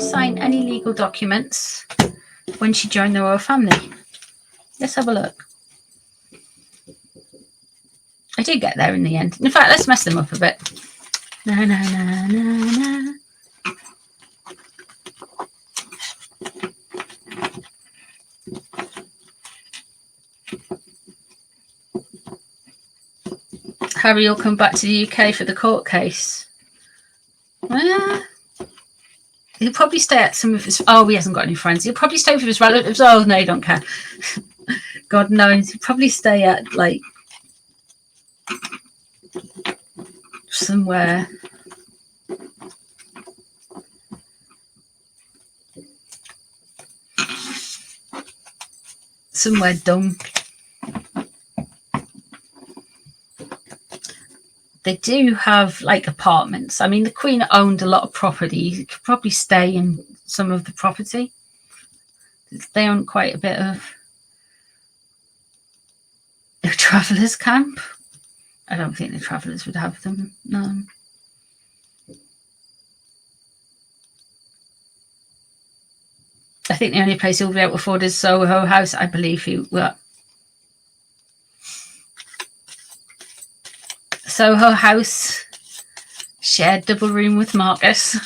sign any legal documents when she joined the royal family? Let's have a look. I did get there in the end. In fact, let's mess them up a bit. Na, na, na, na, na. Harry will come back to the UK for the court case. He'll probably stay at some of his... Oh, he hasn't got any friends. He'll probably stay with his relatives. Oh, no, he don't care. God knows. He'll probably stay at, like, somewhere... somewhere dumb. They do have like apartments. I mean, the Queen owned a lot of property. You could probably stay in some of the property. They own quite a bit of a travellers camp. I don't think the travellers would have them. No. I think the only place he'll be able to afford is Soho House. I believe he will. Soho House, shared double room with Marcus.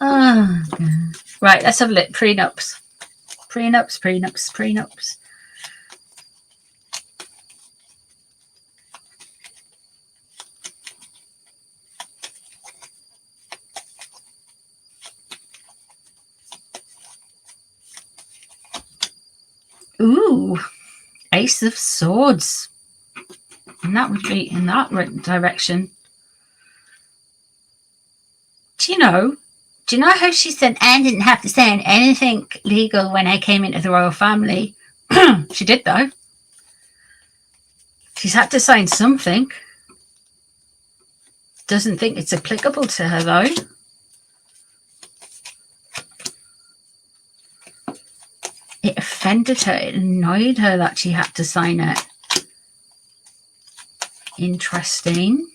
Oh, God. Right, let's have a look. Prenups. Prenups, prenups, prenups. Ooh, Ace of Swords. And that would be in that direction. Do you know how she said, I didn't have to sign anything legal when I came into the royal family? She did, though. She's had to sign something. Doesn't think it's applicable to her, though. It offended her. It annoyed her that she had to sign it. Interesting.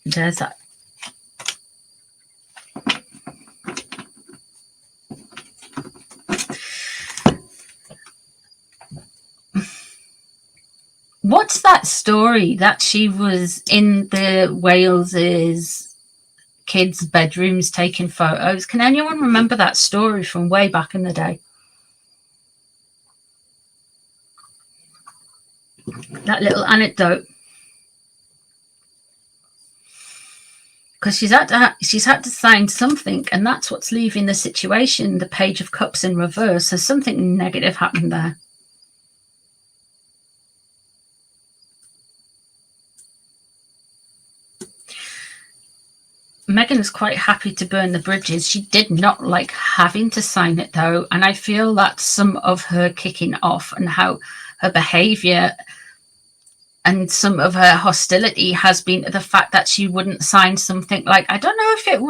There's that. What's that story that she was in the Wales's kids' bedrooms taking photos? Can anyone remember that story from way back in the day? That little anecdote, because she's had to sign something, and that's what's leaving the situation. The Page of Cups in reverse. So something negative happened there. Meghan is quite happy to burn the bridges. She did not like having to sign it, though, and I feel that some of her kicking off and how her behaviour and some of her hostility has been the fact that she wouldn't sign something. Like, I don't know if it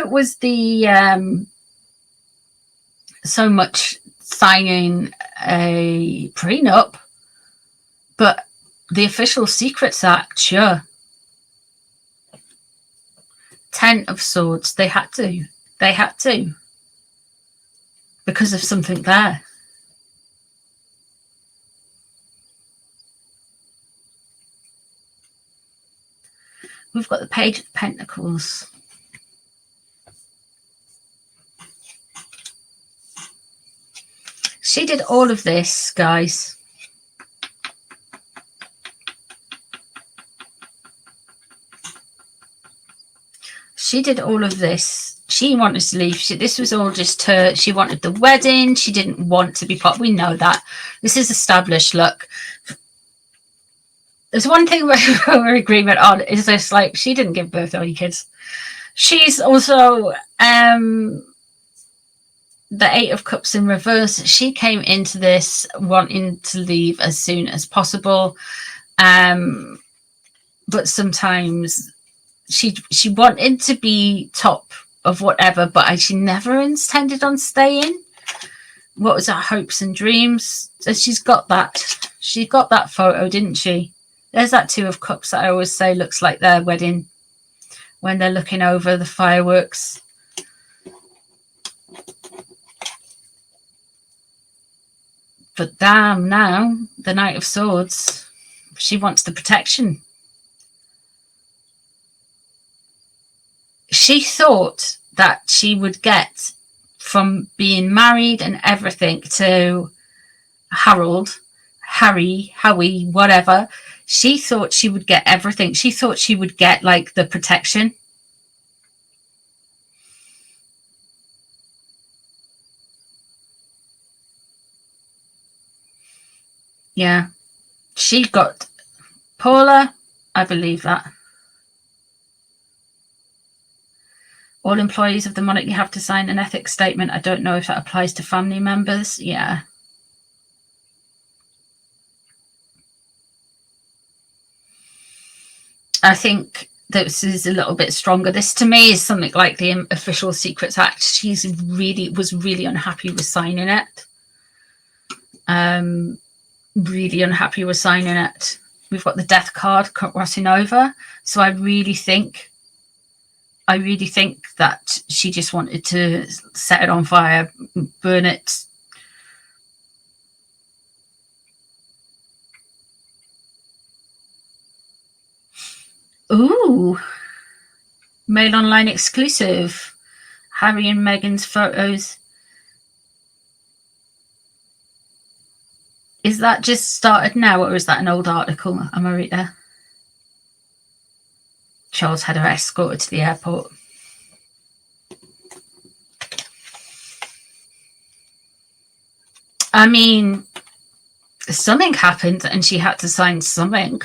was the so much signing a prenup, but the Official Secrets Act, sure. 10 of Swords, they had to because of something there. We've got the Page of Pentacles. She did all of this, guys. She did all of this. She wanted to leave. This was all just her. She wanted the wedding. She didn't want to be part. We know that. This is established. Look. There's one thing we're agreement on is this, like, she didn't give birth to any kids. She's also the Eight of Cups in reverse. She came into this wanting to leave as soon as possible. But sometimes she wanted to be top of whatever, but she never intended on staying. What was her hopes and dreams? So she's got that. She got that photo, didn't she? There's that Two of Cups that I always say looks like their wedding when they're looking over the fireworks. But damn, now, the Knight of Swords, she wants the protection. She thought that she would get from being married and everything to Harry, Howie, whatever. She thought she would get everything. She thought she would get like the protection. Yeah. She got Paula, I believe that. All employees of the monarchy have to sign an ethics statement. I don't know if that applies to family members. Yeah. I think this is a little bit stronger. This to me is something like the Official Secrets Act. She's was really unhappy with signing it. Really unhappy with signing it. We've got the death card crossing over. So I really think that she just wanted to set it on fire, burn it. Ooh. Mail online exclusive. Harry and Meghan's photos. Is that just started now, or is that an old article? Am I right there? Charles had her escorted to the airport. I mean, something happened and she had to sign something.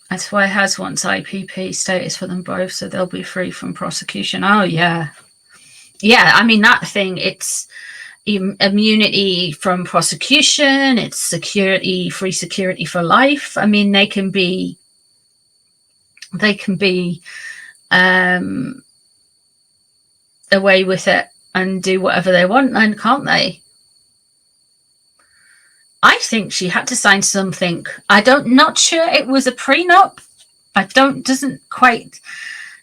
That's why Has wants IPP status for them both, so they'll be free from prosecution. Oh, yeah. Yeah, I mean, that thing, it's immunity from prosecution, it's security, free security for life. I mean, they can be away with it and do whatever they want then, can't they? I think she had to sign something. Not sure it was a prenup. Doesn't quite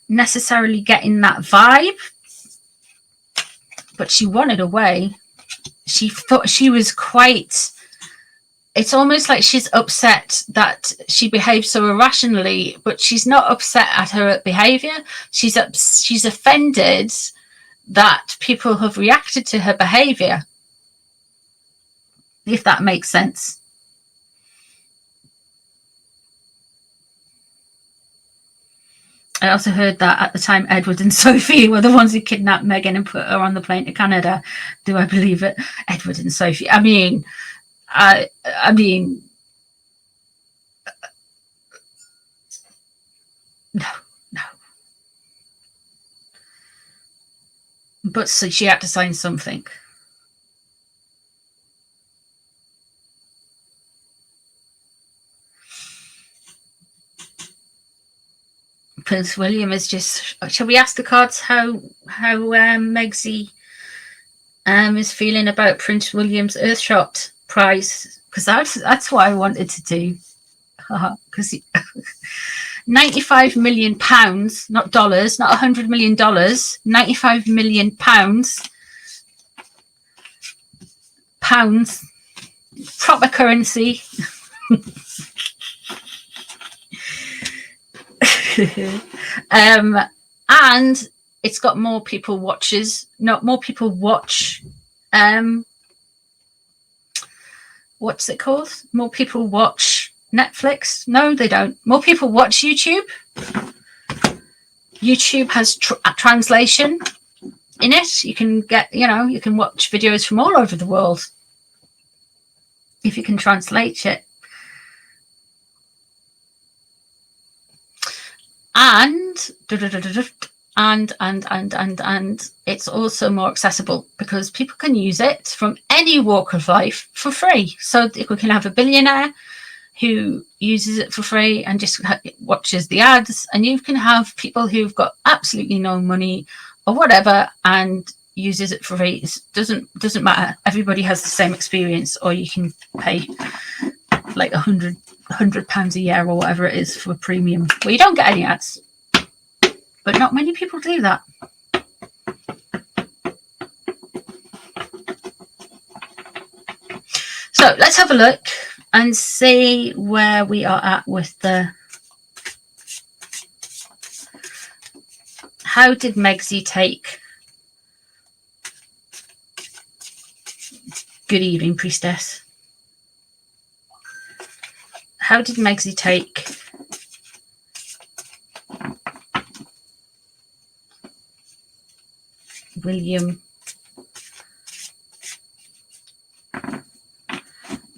necessarily get in that vibe. But she wanted away. She thought she was quite. It's almost like she's upset that she behaved so irrationally, but she's not upset at her behavior. She's offended that people have reacted to her behavior. If that makes sense. I also heard that at the time Edward and Sophie were the ones who kidnapped Meghan and put her on the plane to Canada. Do I believe it? Edward and Sophie. I mean, no. But so she had to sign something. Prince William is just. Shall we ask the cards how Megsy is feeling about Prince William's Earthshot prize? Because that's what I wanted to do. Because £95 million, not dollars, not $100 million, £95 million pounds, proper currency. And it's got more people watches, not more people watch. What's it called? More people watch Netflix? No, they don't. More people watch YouTube. YouTube has translation in it. You can get, you can watch videos from all over the world if you can translate it. And and it's also more accessible because people can use it from any walk of life for free. So we can have a billionaire who uses it for free and just watches the ads, and you can have people who've got absolutely no money or whatever and uses it for free. It doesn't matter. Everybody has the same experience, or you can pay like £100 a year or whatever it is for a premium where you don't get any ads. But not many people do that. So let's have a look and see where we are at with the... How did Megsy take... Good evening, priestess. How did Megsy take...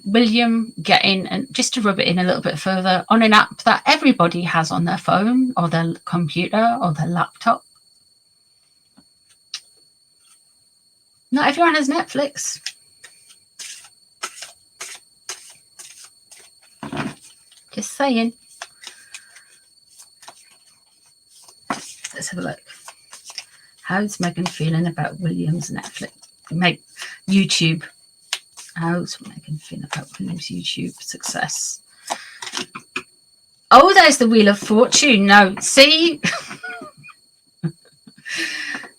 William getting, and just to rub it in a little bit further, on an app that everybody has on their phone or their computer or their laptop. Not everyone has Netflix. Just saying. Let's have a look. How's Megan feeling about William's Netflix? YouTube. How's Megan feeling about William's YouTube success? Oh, there's the Wheel of Fortune. No, see?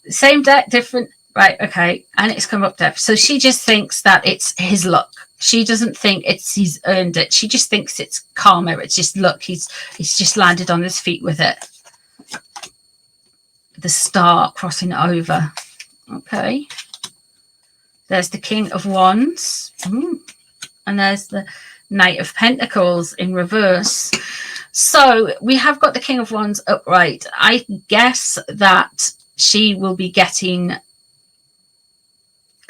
Same deck, different. Right, okay. And it's come up there. So she just thinks that it's his luck. She doesn't think he's earned it. She just thinks it's karma. It's just luck. He's just landed on his feet with it. The star crossing over. Okay. There's the King of Wands. And there's the Knight of Pentacles in reverse. So we have got the King of Wands upright. I guess that she will be getting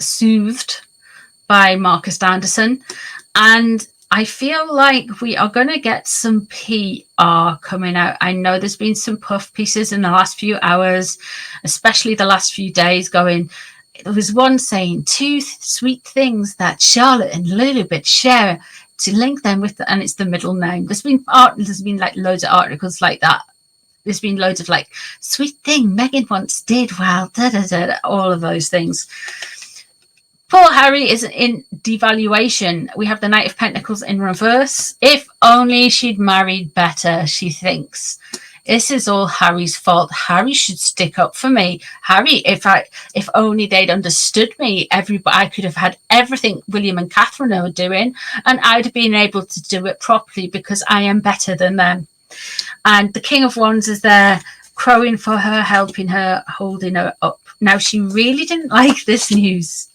soothed by Marcus Anderson. And I feel like we are going to get some PR coming out. I know there's been some puff pieces in the last few hours, especially the last few days going... There was one saying 2 sweet things that Charlotte and Lilibet share to link them with, and it's the middle name. There's been like loads of articles like that. There's been loads of like sweet thing Megan once did while all of those things. Poor Harry is in devaluation. We have the Knight of Pentacles in reverse. If only she'd married better, she thinks. This is all Harry's fault. Harry should stick up for me. Harry, if only they'd understood me, I could have had everything William and Catherine are doing, and I'd have been able to do it properly because I am better than them. And the King of Wands is there crowing for her, helping her, holding her up. Now, she really didn't like this news.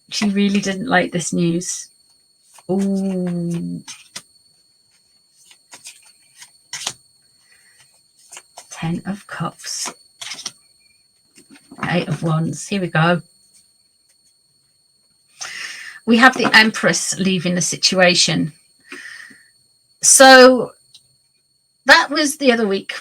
She really didn't like this news. Ooh. 10 of Cups. 8 of Wands. Here we go. We have the Empress leaving the situation. So that was the other week.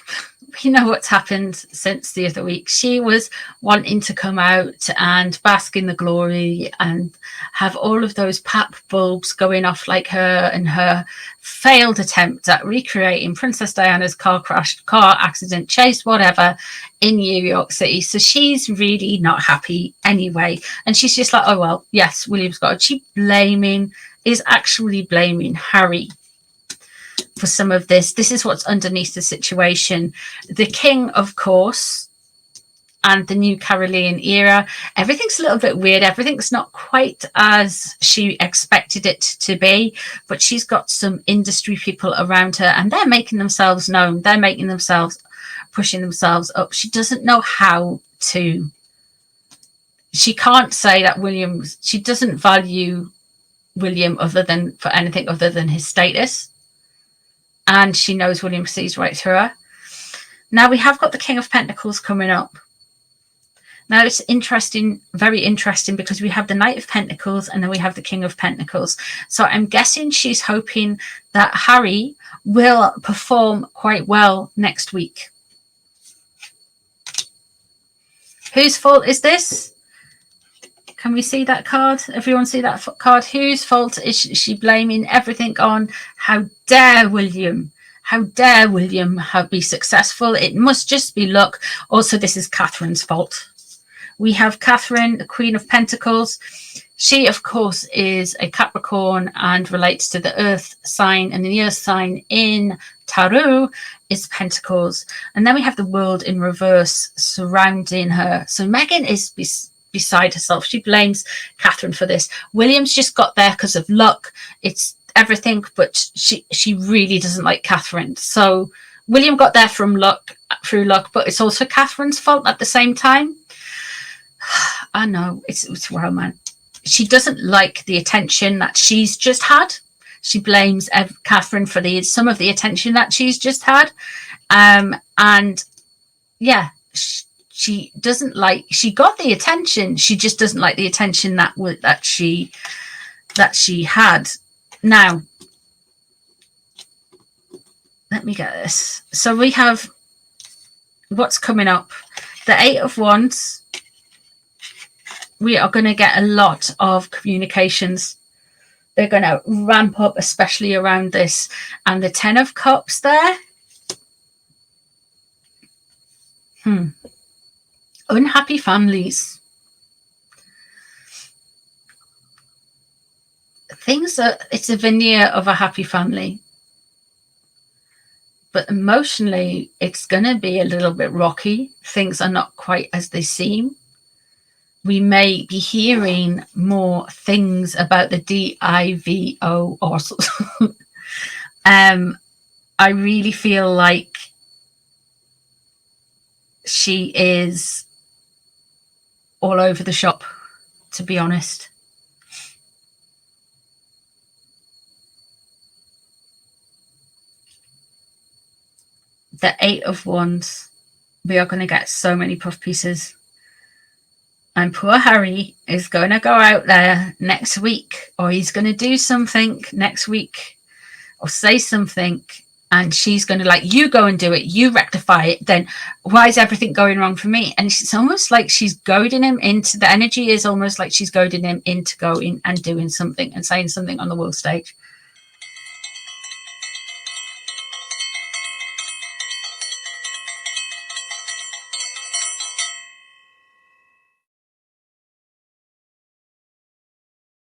We know what's happened since the other week. She was wanting to come out and bask in the glory and have all of those pap bulbs going off like her, and her failed attempt at recreating Princess Diana's car crash, car accident, chase, whatever, in New York City. So she's really not happy anyway. And she's just like, oh, well, yes, William's got it. She is actually blaming Harry for some of this. This is what's underneath the situation. The king, of course, and the new Carolean era. Everything's a little bit weird. Everything's not quite as she expected it to be, but she's got some industry people around her, and they're making themselves known. They're making themselves, pushing themselves up. She doesn't know how to. She can't say that she doesn't value William for anything other than his status. And she knows William sees right through her. Now we have got the King of Pentacles coming up. Now it's interesting, very interesting, because we have the Knight of Pentacles and then we have the King of Pentacles. So I'm guessing she's hoping that Harry will perform quite well next week. Whose fault is this? Can we see that card? Everyone see that card? Whose fault is she blaming everything on? How dare William? How dare William be successful? It must just be luck. Also, this is Catherine's fault. We have Catherine, the Queen of Pentacles. She, of course, is a Capricorn and relates to the Earth sign. And the Earth sign in Tarot is Pentacles. And then we have the World in reverse surrounding her. So Megan is beside herself. She blames Catherine for this. William's just got there because of luck. It's everything, but she really doesn't like Catherine. So William got there from luck, through luck, but it's also Catherine's fault at the same time. I know, it's well, man. She doesn't like the attention that she's just had. She blames Catherine for some of the attention that she's just had. And yeah, she doesn't like, she got the attention. She just doesn't like the attention that she had. Now, let me get this. So we have what's coming up. The Eight of Wands. We are going to get a lot of communications. They're going to ramp up, especially around this. And the Ten of Cups there. Unhappy families. It's a veneer of a happy family. But emotionally, it's going to be a little bit rocky. Things are not quite as they seem. We may be hearing more things about the DIVO also. I really feel like she is all over the shop, to be honest. The Eight of Wands. We are going to get so many puff pieces. And poor Harry is going to go out there next week, or he's going to do something next week or say something. And she's going to like, you go and do it. You rectify it. Then why is everything going wrong for me? And it's almost like she's goading him into, the energy is almost like she's goading him into going and doing something and saying something on the world stage.